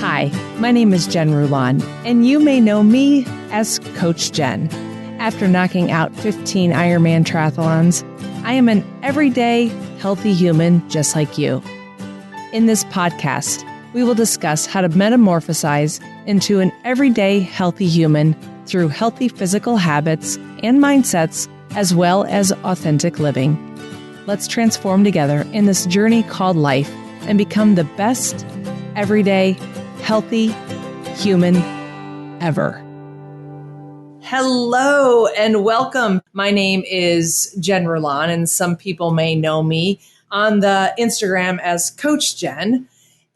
Hi, my name is Jen Rulon, and you may know me as Coach Jen. After knocking out 15 Ironman Triathlons, I am an everyday, healthy human just like you. In this podcast, we will discuss how to metamorphosize into an everyday, healthy human through healthy physical habits and mindsets, as well as authentic living. Let's transform together in this journey called life and become the best, everyday, healthy human ever. Hello and welcome. My name is Jen Rulon, and some people may know me on the Instagram as Coach Jen.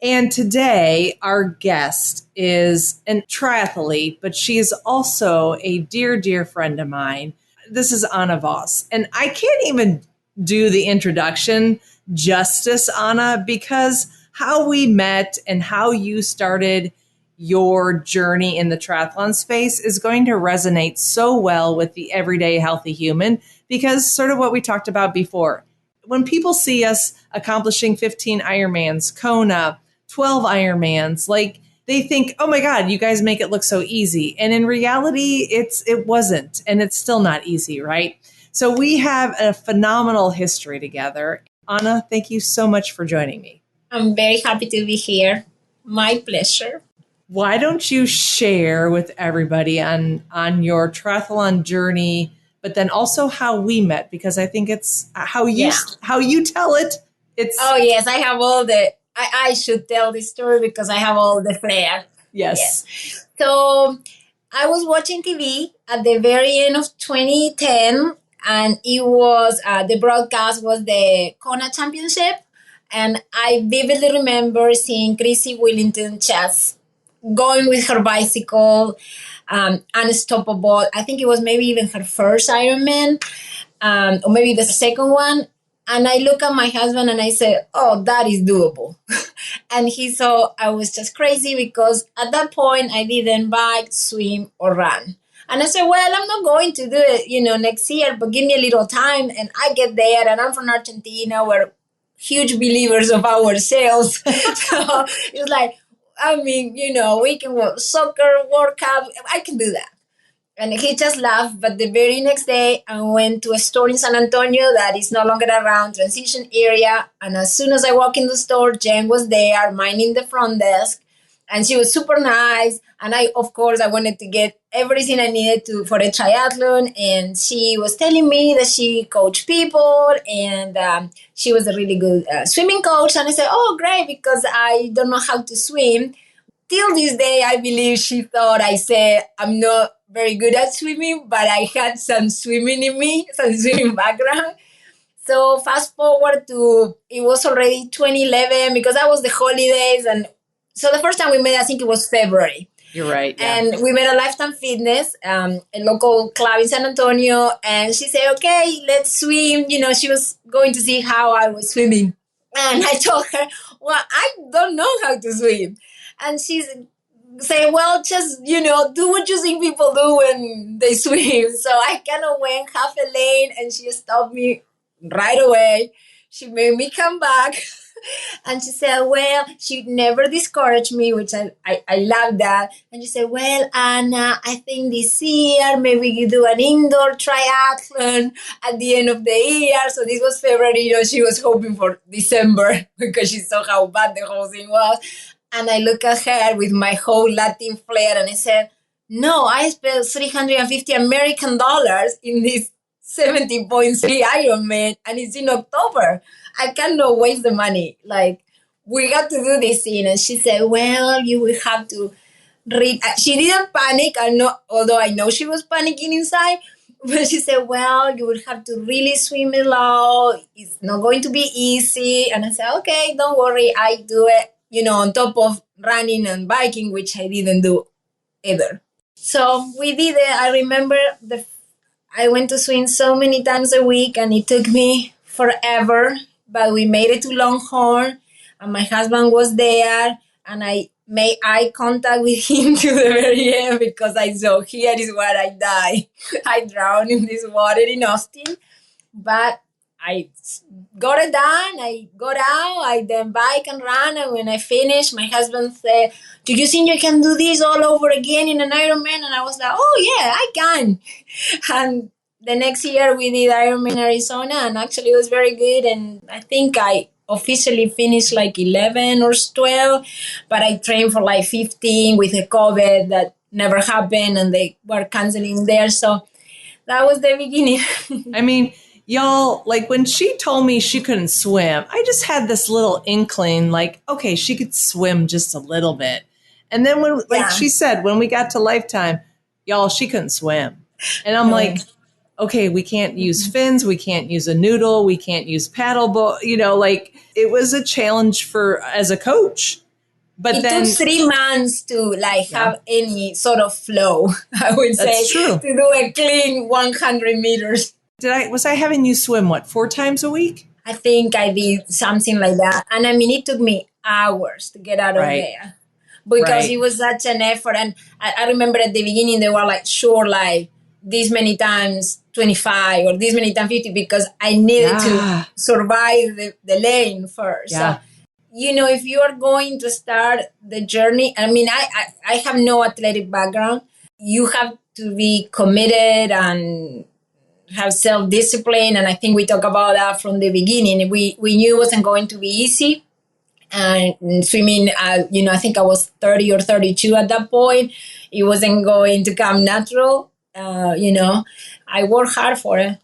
And today our guest is a triathlete, but she is also a dear, dear friend of mine. This is Ana Voss. And I can't even do the introduction justice, Ana, because how we met and how you started your journey in the triathlon space is going to resonate so well with the everyday healthy human, because sort of what we talked about before. When people see us accomplishing 15 Ironmans, Kona, 12 Ironmans, like they think, oh my God, you guys make it look so easy. And in reality, it wasn't, and it's still not easy, right? So we have a phenomenal history together. Ana, thank you so much for joining me. I'm very happy to be here. My pleasure. Why don't you share with everybody on your triathlon journey, but then also how we met? Because I think it's how you tell it. Oh yes, I have all the. I should tell this story because I have all the flair. Yes. So I was watching TV at the very end of 2010, and it was the broadcast was the Kona Championship. And I vividly remember seeing Chrissy Willington just going with her bicycle, unstoppable. I think it was maybe even her first Ironman, or maybe the second one. And I look at my husband and I said, oh, that is doable. And he saw I was just crazy because at that point I didn't bike, swim, or run. And I said, well, I'm not going to do it, next year, but give me a little time. And I get there, and I'm from Argentina, where huge believers of ourselves. So it's like, we can work soccer, workout. I can do that. And he just laughed. But the very next day, I went to a store in San Antonio that is no longer around, transition area. And as soon as I walk in the store, Jen was there minding the front desk. And she was super nice. And I wanted to get everything I needed for a triathlon. And she was telling me that she coached people, and she was a really good swimming coach. And I said, oh, great, because I don't know how to swim. Till this day, I believe she thought I said I'm not very good at swimming, but I had some swimming in me, some swimming background. So fast forward to, it was already 2011, because that was the holidays. And so the first time we met, I think it was February. You're right. Yeah. And we met at Lifetime Fitness, a local club in San Antonio. And she said, okay, let's swim. She was going to see how I was swimming. And I told her, well, I don't know how to swim. And she said, well, just, do what you think people do when they swim. So I kind of went half a lane, and she stopped me right away. She made me come back. And she said, well, she never discouraged me, which I love that. And she said, well, Ana, I think this year maybe you do an indoor triathlon at the end of the year. So this was February. She was hoping for December because she saw how bad the whole thing was. And I look at her with my whole Latin flair, and I said, no, I spent $350 American in this 70.3 Ironman, and it's in October. I cannot waste the money. Like, we got to do this thing. And she said, well, you will have to read. She didn't panic, although I know she was panicking inside. But she said, well, you will have to really swim slow. It's not going to be easy. And I said, okay, don't worry. I do it, on top of running and biking, which I didn't do either. So we did it. I remember I went to swim so many times a week, and it took me forever. But we made it to Longhorn, and my husband was there, and I made eye contact with him to the very end, because I saw, here is where I die. I drowned in this water in Austin, but I got it done. I got out, I then bike and ran. And when I finished, my husband said, do you think you can do this all over again in an Ironman? And I was like, oh yeah, I can. And the next year we did Ironman Arizona, and actually it was very good. And I think I officially finished like 11 or 12, but I trained for like 15 with a COVID that never happened, and they were canceling there. So that was the beginning. I mean, y'all, like when she told me she couldn't swim, I just had this little inkling like, okay, she could swim just a little bit. And then when, like she said, when we got to Lifetime, y'all, she couldn't swim. And I'm like, okay, we can't use fins. We can't use a noodle. We can't use paddle boat. You know, like it was a challenge for as a coach. But it then took 3 months to have any sort of flow, I would say, true. to do a clean 100 meters. Was I having you swim, 4 times a week? I think I did something like that. And I mean, it took me hours to get out of there because it was such an effort. And I remember at the beginning, they were like, sure, like this many times 25 or this many times 50, because I needed to survive the lane first. So, you know, if you are going to start the journey, I mean, I have no athletic background. You have to be committed and have self-discipline. And I think we talked about that from the beginning. We knew it wasn't going to be easy. And swimming, you know, I think I was 30 or 32 at that point. It wasn't going to come natural. You know, I worked hard for it.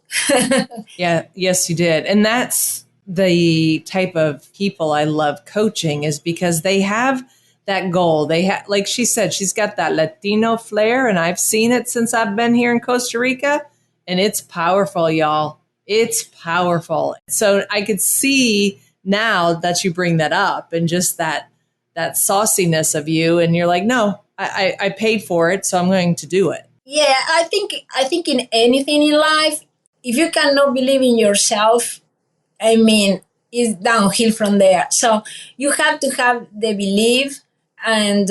Yes, you did. And that's the type of people I love coaching, is because they have that goal. They have, like she said, she's got that Latino flair, and I've seen it since I've been here in Costa Rica, and it's powerful, y'all. It's powerful. So I could see now that you bring that up, and just that sauciness of you, and you're like, no, I paid for it, so I'm going to do it. Yeah, I think in anything in life, if you cannot believe in yourself, I mean, it's downhill from there. So you have to have the belief, and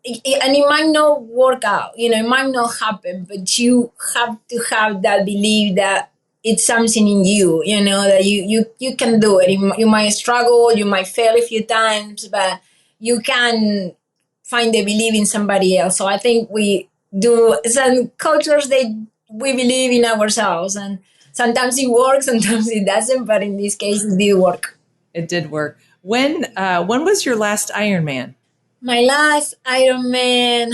it might not work out, you know, it might not happen, but you have to have that belief that it's something in you, you know, that you can do it. You might struggle, you might fail a few times, but you can find the belief in somebody else. So I think we do, some cultures, we believe in ourselves, and sometimes it works, sometimes it doesn't, but in this case, it did work. It did work. When was your last Ironman? My last Ironman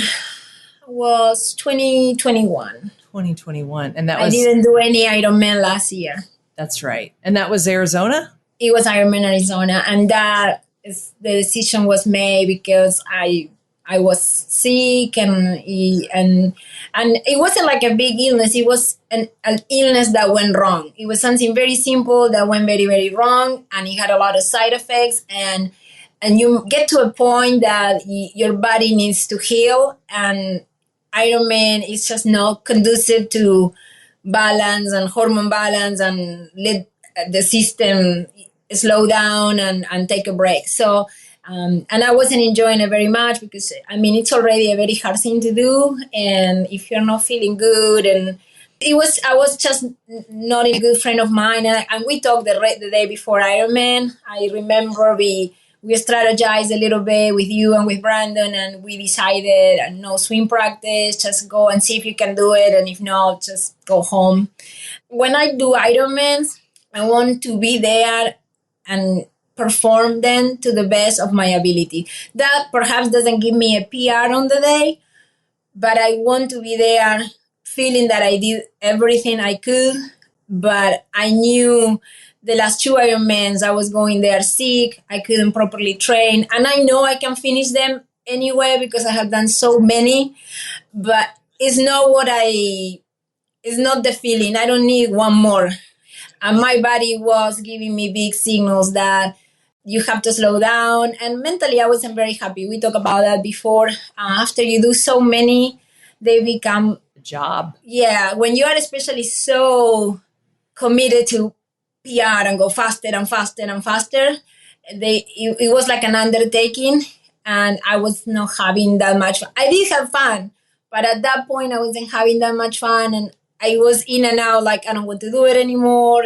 was 2021. 2021. And I didn't do any Ironman last year. That's right. And that was Arizona? It was Ironman Arizona. And the decision was made because I was sick, and it wasn't like a big illness. It was an illness that went wrong. It was something very simple that went very, very wrong, and it had a lot of side effects. And you get to a point that your body needs to heal, and Ironman is just not conducive to balance and hormone balance, and let the system slow down and take a break. So, and I wasn't enjoying it very much because, I mean, it's already a very hard thing to do. And if you're not feeling good, and I was just not a good friend of mine. And we talked the day before Ironman. I remember we strategized a little bit with you and with Brandon, and we decided no swim practice, just go and see if you can do it. And if not, just go home. When I do Ironmans, I want to be there and perform them to the best of my ability. That perhaps doesn't give me a PR on the day, but I want to be there feeling that I did everything I could. But I knew the last 2 Ironmans, I was going there sick. I couldn't properly train. And I know I can finish them anyway because I have done so many. But it's not it's not the feeling. I don't need one more. And my body was giving me big signals that you have to slow down. And mentally, I wasn't very happy. We talked about that before. After you do so many, they become a job. Yeah, when you are especially so committed to PR and go faster and faster and faster, it was like an undertaking, and I was not having that much fun. I did have fun, but at that point, I wasn't having that much fun, and I was in and out, like, I don't want to do it anymore.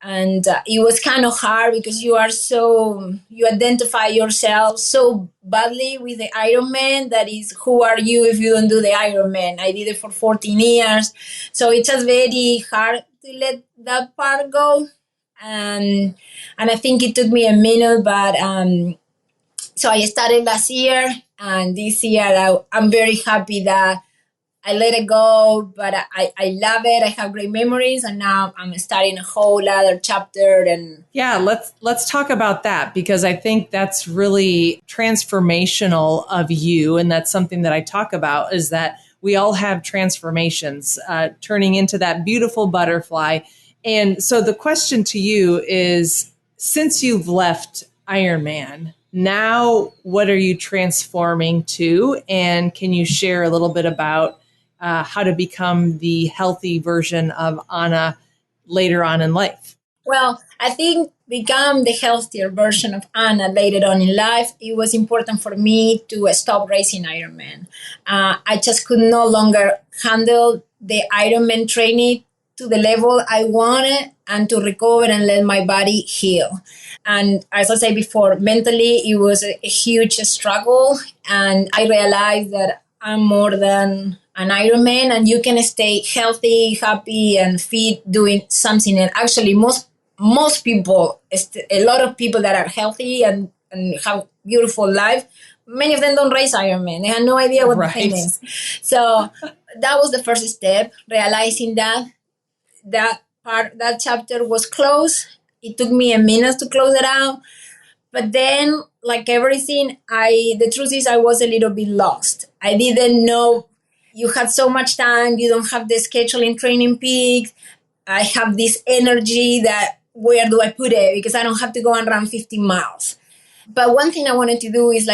And it was kind of hard because you identify yourself so badly with the Ironman. That is, who are you if you don't do the Ironman? I did it for 14 years. So it's just very hard to let that part go. And I think it took me a minute, but so I started last year, and this year I'm very happy that I let it go, but I love it. I have great memories, and now I'm starting a whole other chapter. And yeah, let's talk about that, because I think that's really transformational of you, and that's something that I talk about, is that we all have transformations, turning into that beautiful butterfly. And so the question to you is, since you've left Ironman, now what are you transforming to? And can you share a little bit about how to become the healthy version of Ana later on in life? well, I think become the healthier version of Ana later on in life, it was important for me to stop racing Ironman. I just could no longer handle the Ironman training to the level I wanted, and to recover and let my body heal. And as I said before, mentally, it was a huge struggle. And I realized that I'm more than an Ironman, and you can stay healthy, happy, and fit doing something. And actually, most people, a lot of people that are healthy and have beautiful life, many of them don't race Ironman. They have no idea what the thing is. So that was the first step, realizing that chapter was closed. It took me a minute to close it out. But then, like everything, the truth is I was a little bit lost. I didn't know. You had so much time. You don't have the scheduling training peaks. I have this energy that, where do I put it? Because I don't have to go and run 15 miles. But one thing I wanted to do is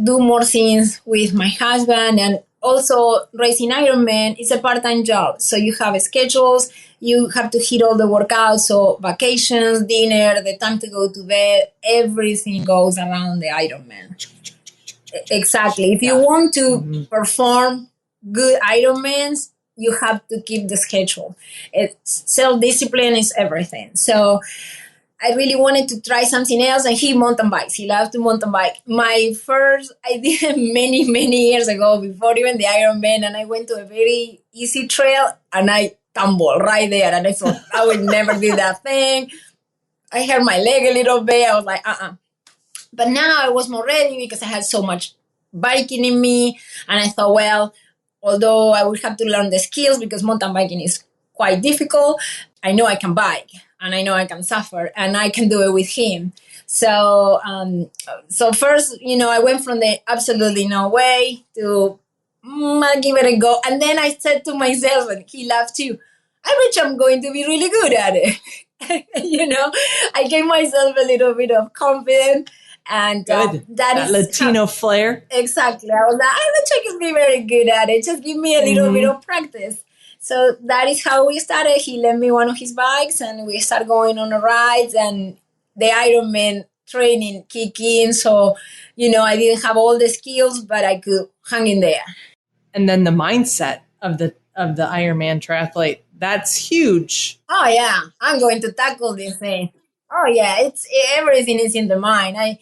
do more things with my husband, and also racing Ironman is a part-time job. So you have schedules, you have to hit all the workouts. So vacations, dinner, the time to go to bed, everything goes around the Ironman. Exactly. If you want to perform good Ironmans, you have to keep the schedule. Self-discipline is everything. So I really wanted to try something else, and he mountain bikes. He loves to mountain bike. I did it many, many years ago, before even the Ironman, and I went to a very easy trail, and I tumbled right there, and I thought I would never do that thing. I hurt my leg a little bit. I was like, But now I was more ready because I had so much biking in me, and I thought, well, although I would have to learn the skills because mountain biking is quite difficult, I know I can bike, and I know I can suffer, and I can do it with him. So first, I went from the absolutely no way to I'll give it a go. And then I said to myself, and he laughed too, I bet I'm going to be really good at it. I gave myself a little bit of confidence. And that Latino flair. Exactly. I was like, I bet I can be very good at it. Just give me a little bit of practice. So that is how we started. He lent me one of his bikes, and we started going on the rides, and the Ironman training kicked in. So, I didn't have all the skills, but I could hang in there. And then the mindset of the Ironman triathlete, that's huge. Oh yeah, I'm going to tackle this thing. Oh yeah, everything is in the mind.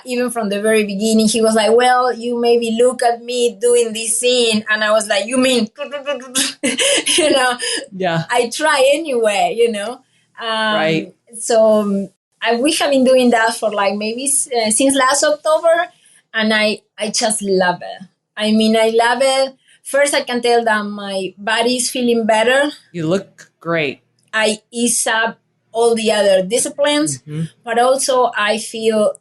Even from the very beginning, he was like, well, you maybe look at me doing this scene. And I was like, you mean, Yeah. I try anyway, Right. So we have been doing that for maybe since last October. And I just love it. I mean, I love it. First, I can tell that my body is feeling better. You look great. I ease up all the other disciplines, but also I feel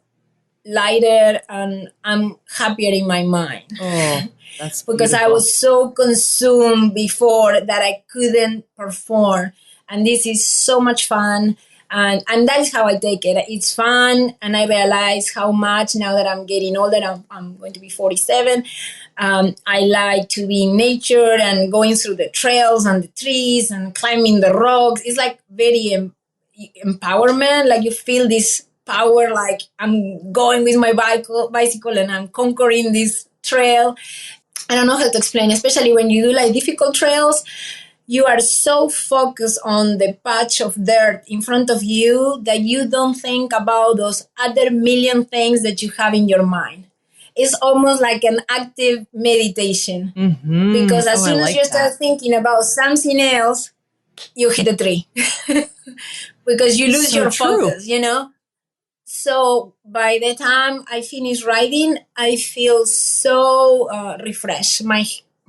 lighter, and I'm happier in my mind. Oh, that's because beautiful. I was so consumed before that I couldn't perform. And this is so much fun. And that is how I take it. It's fun. And I realize how much, now that I'm getting older, I'm going to be 47. I like to be in nature and going through the trails and the trees and climbing the rocks. It's very empowerment. You feel this power, I'm going with my bicycle and I'm conquering this trail. I don't know how to explain, especially when you do difficult trails. you are so focused on the patch of dirt in front of you that you don't think about those other million things that you have in your mind. It's almost like an active meditation. Mm-hmm. Because as I soon as like you start that. thinking about something else, you hit a tree. Because you lose So your true. focus, you know? So by the time I finish writing, I feel so refreshed.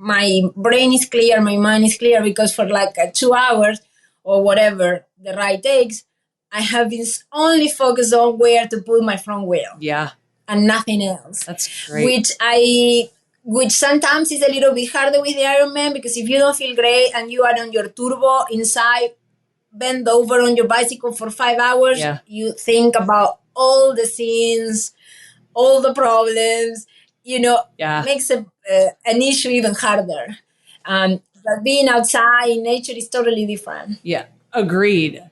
My brain is clear, my mind is clear, because for like 2 hours or whatever the ride takes, I have been only focused on where to put my front wheel. Yeah. And nothing else. That's great. Which sometimes is a little bit harder with the Ironman, because if you don't feel great and you are on your turbo inside, bend over on your bicycle for 5 hours, Yeah. you think about all the scenes, all the problems, Yeah. makes an issue even harder. But being outside in nature is totally different. Yeah. Agreed.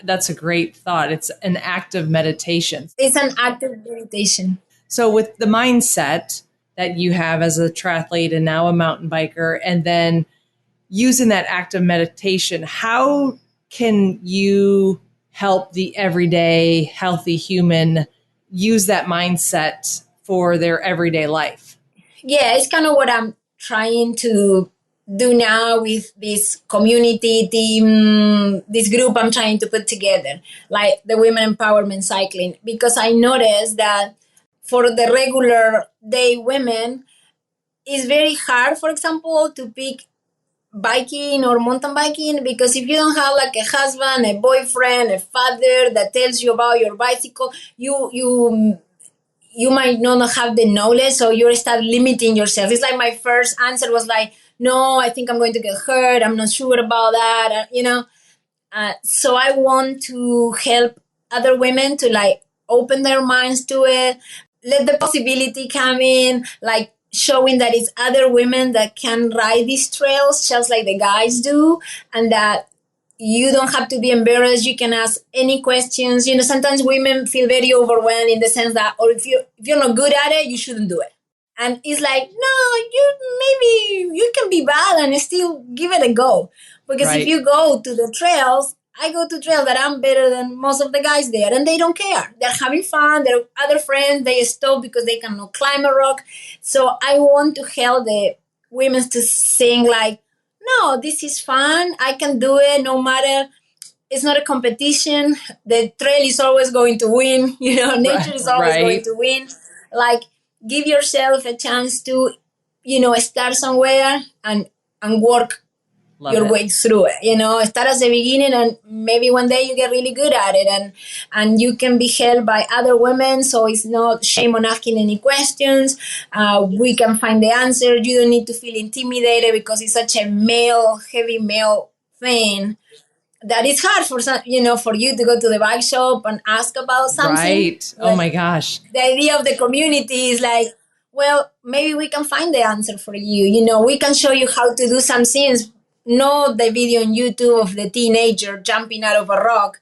That's a great thought. It's an active meditation. It's an active meditation. So with the mindset that you have as a triathlete and now a mountain biker, and then using that active meditation, how can you help the everyday healthy human use that mindset for their everyday life? Yeah, it's kind of what I'm trying to do now with this community team, this group I'm trying to put together, like the Women Empowerment Cycling, because I noticed that for the regular day women, it's very hard, for example, to pick biking or mountain biking, because if you don't have like a husband, a boyfriend, a father that tells you about your bicycle, you might not have the knowledge, so you start limiting yourself. It's like my first answer was like, no, I think I'm going to get hurt. I'm not sure about that, so I want to help other women to like open their minds to it, let the possibility come in, like showing that it's other women that can ride these trails just like the guys do, and that you don't have to be embarrassed. You can ask any questions. Sometimes women feel very overwhelmed in the sense that, or if you're not good at it, you shouldn't do it. And it's like, no, maybe you can be bad and still give it a go. Because if Right. you go to the trails, I go to trails that I'm better than most of the guys there, and they don't care. They're having fun. They're other friends. They stop because they cannot climb a rock. So I want to help the women to sing like, no, this is fun. I can do it no matter. It's not a competition. The trail is always going to win. Nature is always going to win. Like, give yourself a chance to, start somewhere and work your way through it. Start as a beginning, and maybe one day you get really good at it, and you can be helped by other women. So it's not shame on asking any questions. We can find the answer. You don't need to feel intimidated because it's such a heavy male thing that it's hard for for you to go to the bike shop and ask about something. Right. Oh my gosh. The idea of the community is like, well, maybe we can find the answer for you. We can show you how to do some things. Not the video on YouTube of the teenager jumping out of a rock.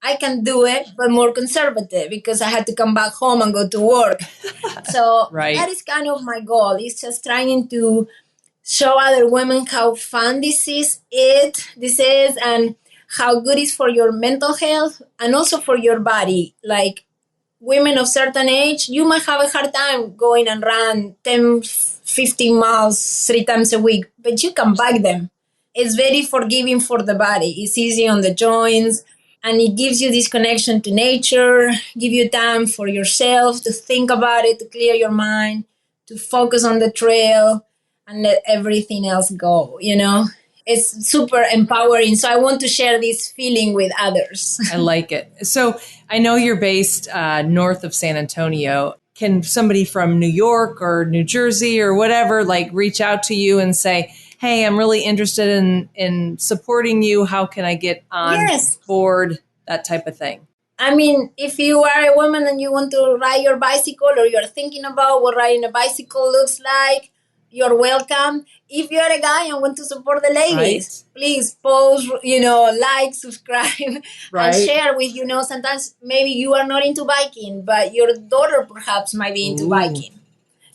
I can do it, but more conservative, because I had to come back home and go to work. So Right. That is kind of my goal. It's just trying to show other women how fun this is, and how good it is for your mental health and also for your body. Like, women of certain age, you might have a hard time going and run 10, 15 miles 3 times a week, but you can bike them. It's very forgiving for the body. It's easy on the joints, and it gives you this connection to nature, give you time for yourself to think about it, to clear your mind, to focus on the trail, and let everything else go. It's super empowering. So I want to share this feeling with others. I like it. So I know you're based north of San Antonio. Can somebody from New York or New Jersey or whatever, like, reach out to you and say, hey, I'm really interested in supporting you. How can I get on board? That type of thing. I mean, if you are a woman and you want to ride your bicycle, or you're thinking about what riding a bicycle looks like, you're welcome. If you're a guy and want to support the ladies, please post, like, subscribe, and share with, sometimes maybe you are not into biking, but your daughter perhaps might be into biking.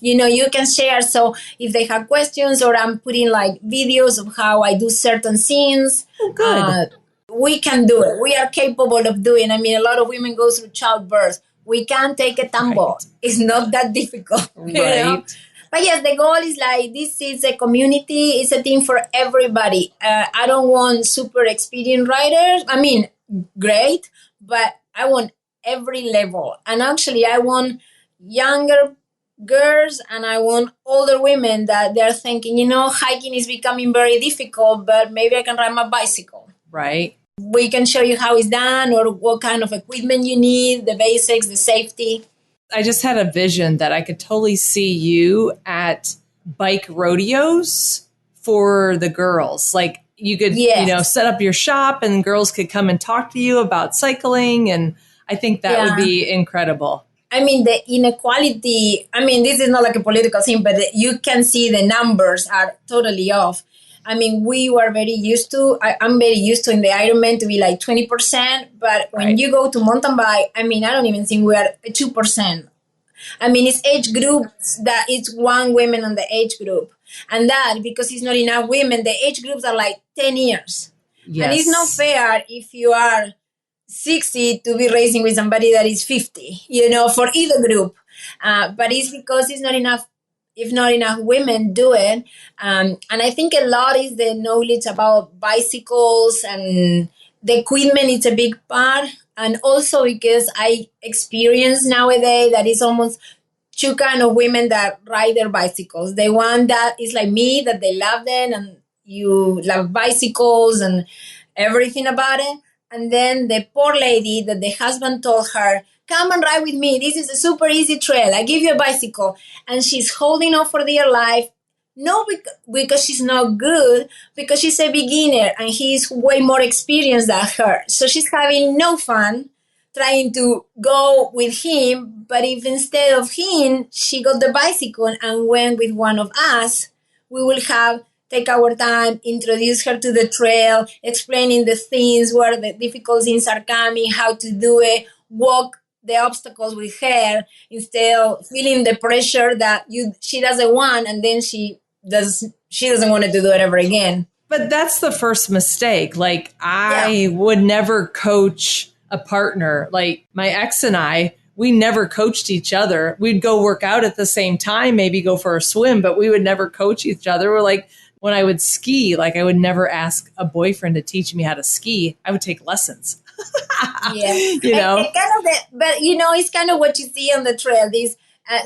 you can share. So if they have questions, or I'm putting like videos of how I do certain scenes, Oh, good. we can do it. We are capable of doing. I mean, a lot of women go through childbirth. We can take a tumble. Right. It's not that difficult, Right. But yes, the goal is like, this is a community. It's a thing for everybody. I don't want super experienced riders. I mean, great, but I want every level. And actually, I want younger girls and I want older women that they're thinking, hiking is becoming very difficult, but maybe I can ride my bicycle. Right. We can show you how it's done, or what kind of equipment you need, the basics, the safety. I just had a vision that I could totally see you at bike rodeos for the girls. Like you could, Yes. set up your shop and girls could come and talk to you about cycling. And I think that would be incredible. I mean, the inequality, this is not like a political thing, but you can see the numbers are totally off. I mean, we were very used to, I'm very used to in the Ironman to be like 20%, but when you go to mountain bike, I don't even think we are 2%. I mean, it's age groups that it's one woman on the age group. And that, because it's not enough women, the age groups are like 10 years. Yes. And it's not fair if you are 60 to be racing with somebody that is 50, for either group. But it's because it's not enough. If not enough women do it. And I think a lot is the knowledge about bicycles and the equipment. It's a big part. And also because I experience nowadays that it's almost two kind of women that ride their bicycles. The one that is like me, that they love them and you love bicycles and everything about it. And then the poor lady that the husband told her, come and ride with me. This is a super easy trail. I give you a bicycle. And she's holding on for dear life. No, because she's not good, because she's a beginner and he's way more experienced than her. So she's having no fun trying to go with him. But if instead of him, she got the bicycle and went with one of us, we will take our time, introduce her to the trail, explaining the things, where the difficult things are coming, how to do it, walk the obstacles with her, instead of feeling the pressure that she doesn't want, and then she doesn't want to do it ever again. But that's the first mistake. Like I would never coach a partner. Like my ex and I, we never coached each other. We'd go work out at the same time, maybe go for a swim, but we would never coach each other. We're like, when I would ski, like I would never ask a boyfriend to teach me how to ski. I would take lessons. Yeah. But it's kind of what you see on the trail.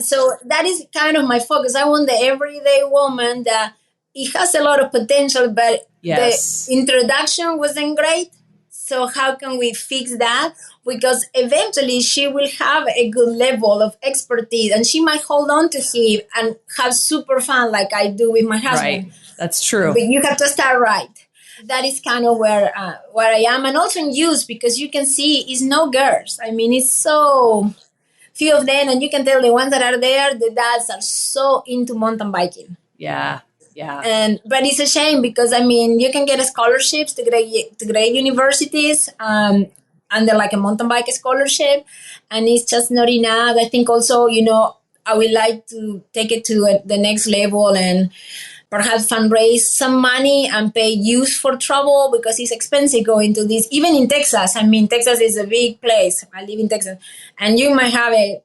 So that is kind of my focus. I want the everyday woman that it has a lot of potential, but the introduction wasn't great. So how can we fix that? Because eventually she will have a good level of expertise and she might hold on to him and have super fun like I do with my husband. Right. That's true. But you have to start right. That is kind of where I am. And also in youth, because you can see it's no girls. I mean, it's so few of them. And you can tell the ones that are there, the dads are so into mountain biking. Yeah. Yeah. But it's a shame because, you can get scholarships to great universities under like a mountain bike scholarship. And it's just not enough. I think also, I would like to take it to the next level and perhaps fundraise some money and pay youth for travel because it's expensive going to this. Even in Texas, Texas is a big place. I live in Texas. And you might have a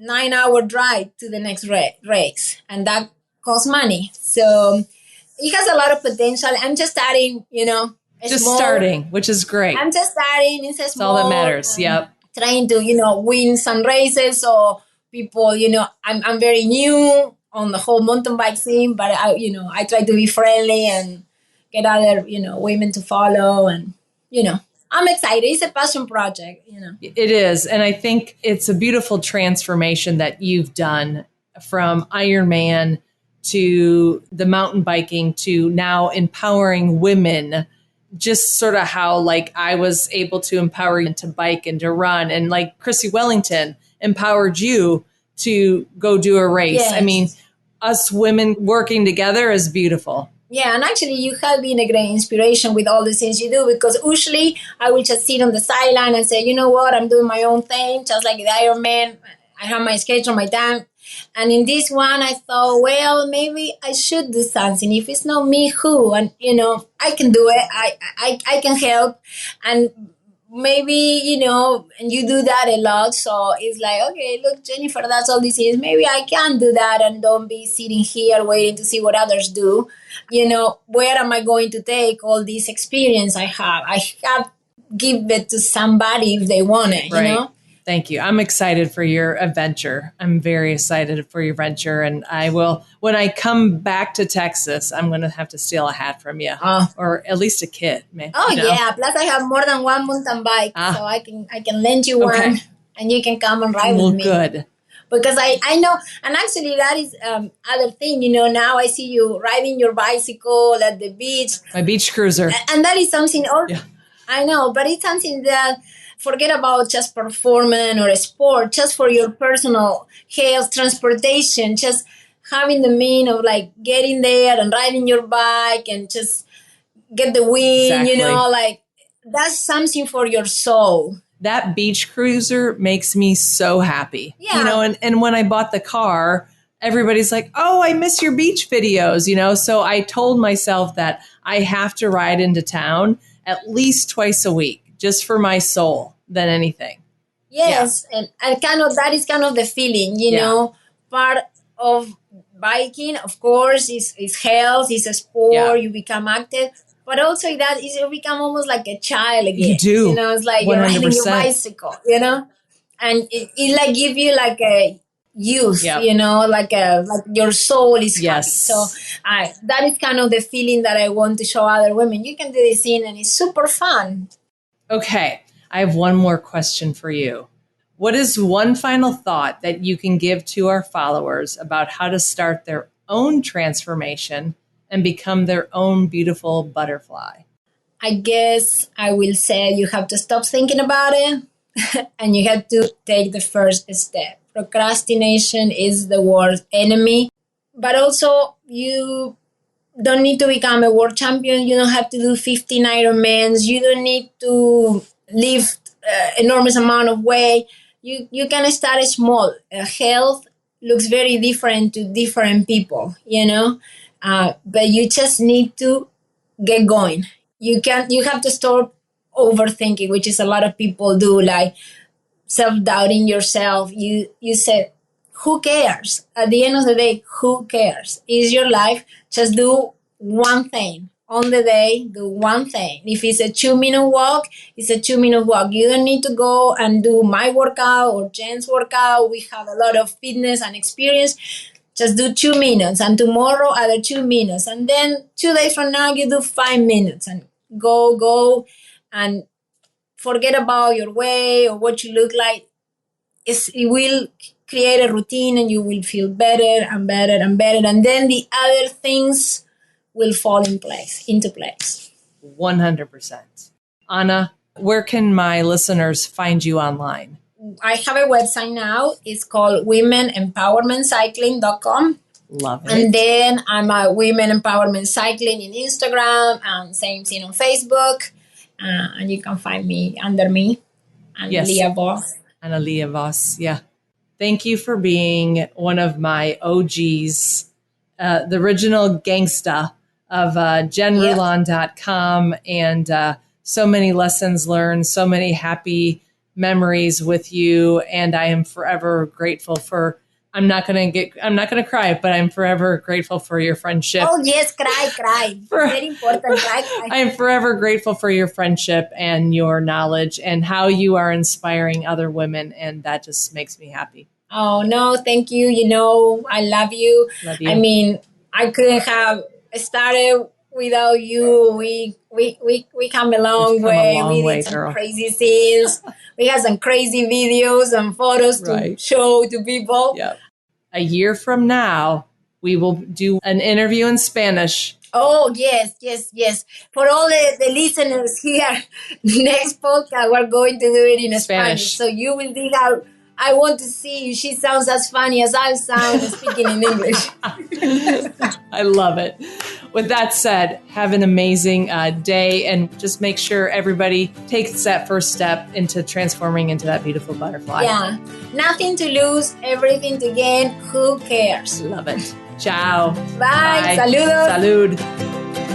9-hour drive to the next race. And that costs money. So it has a lot of potential. I'm just starting, starting, which is great. I'm just starting. It's all that matters. Yep. Trying to, win some races. So people, I'm very new on the whole mountain bike scene, but I try to be friendly and get other, women to follow. And, I'm excited. It's a passion project, It is. And I think it's a beautiful transformation that you've done from Ironman to the mountain biking to now empowering women, just sort of how like I was able to empower you to bike and to run, and like Chrissy Wellington empowered you to go do a race. Yes. Us women working together is beautiful. Yeah, and actually you have been a great inspiration with all the things you do, because usually I will just sit on the sideline and say, you know what, I'm doing my own thing, just like the Ironman. I have my schedule, my time. And in this one, I thought, well, maybe I should do something. If it's not me, who? And, I can do it. I can help. And maybe, and you do that a lot. So it's like, okay, look, Jennifer, that's all this is. Maybe I can do that and don't be sitting here waiting to see what others do. Where am I going to take all this experience I have? I have give it to somebody if they want it, Right. Thank you. I'm excited for your adventure. I'm very excited for your venture. And I will, when I come back to Texas, I'm going to have to steal a hat from you or at least a kit. Yeah. Plus I have more than one mountain bike. So I can lend you one and you can come and ride with me. Good. Because I know, and actually that is other thing, now I see you riding your bicycle at the beach. My beach cruiser. And that is something I know, but it's something that forget about just performance or a sport, just for your personal health, transportation, just having the mean of like getting there and riding your bike and just get the wind, like that's something for your soul. That beach cruiser makes me so happy. Yeah. And when I bought the car, everybody's like, oh, I miss your beach videos, So I told myself that I have to ride into town at least twice a week, just for my soul than anything. Yes. Yeah. And that is kind of the feeling, part of biking, of course, is health, is a sport, you become active. But also that is you become almost like a child again. You do. It's like 100%. You're riding your bicycle, and it like give you like a youth, like your soul is happy. So that is kind of the feeling that I want to show other women. You can do this and it's super fun. Okay. I have one more question for you. What is one final thought that you can give to our followers about how to start their own transformation and become their own beautiful butterfly? I guess I will say you have to stop thinking about it and you have to take the first step. Procrastination is the worst enemy, but also you don't need to become a world champion. You don't have to do 15 Ironmans. You don't need to lift enormous amount of weight. You can start small. Health looks very different to different people, but you just need to get going. You have to stop overthinking, which is a lot of people do, like self-doubting yourself. You said, who cares? At the end of the day, who cares? It's your life. Just do one thing. On the day, do one thing. If it's a 2-minute walk, it's a 2-minute walk. You don't need to go and do my workout or Jen's workout. We have a lot of fitness and experience. Just do 2 minutes, and tomorrow other 2 minutes. And then 2 days from now, you do 5 minutes and go and forget about your weight or what you look like. It will create a routine and you will feel better and better and better. And then the other things will fall into place. 100%. Ana, where can my listeners find you online? I have a website now. It's called womenempowermentcycling.com. Love it. And then I'm at Women Empowerment Cycling in Instagram and same thing on Facebook. And you can find me under me, Ana Voss. Ana Voss, yeah. Thank you for being one of my OGs, the original gangsta of jenrulon.com and so many lessons learned, so many happy memories with you. And I am forever grateful for, I'm not going to cry, but I'm forever grateful for your friendship. Oh yes, cry. Very important, cry. I am forever grateful for your friendship and your knowledge and how you are inspiring other women. And that just makes me happy. Oh no, thank you. I love you. Love you. I mean, I couldn't have started without you. We come a long way. We did some girl. Crazy scenes. We had some crazy videos and photos to show to people. Yep. A year from now, we will do an interview in Spanish. Oh, yes. For all the listeners here, next podcast, we're going to do it in Spanish. So you will think I want to see you. She sounds as funny as I sound speaking in English. I love it. with that said, have an amazing day, and just make sure everybody takes that first step into transforming into that beautiful butterfly. Yeah. Nothing to lose, everything to gain. Who cares? Love it. Ciao. Bye. Saludos. Salud.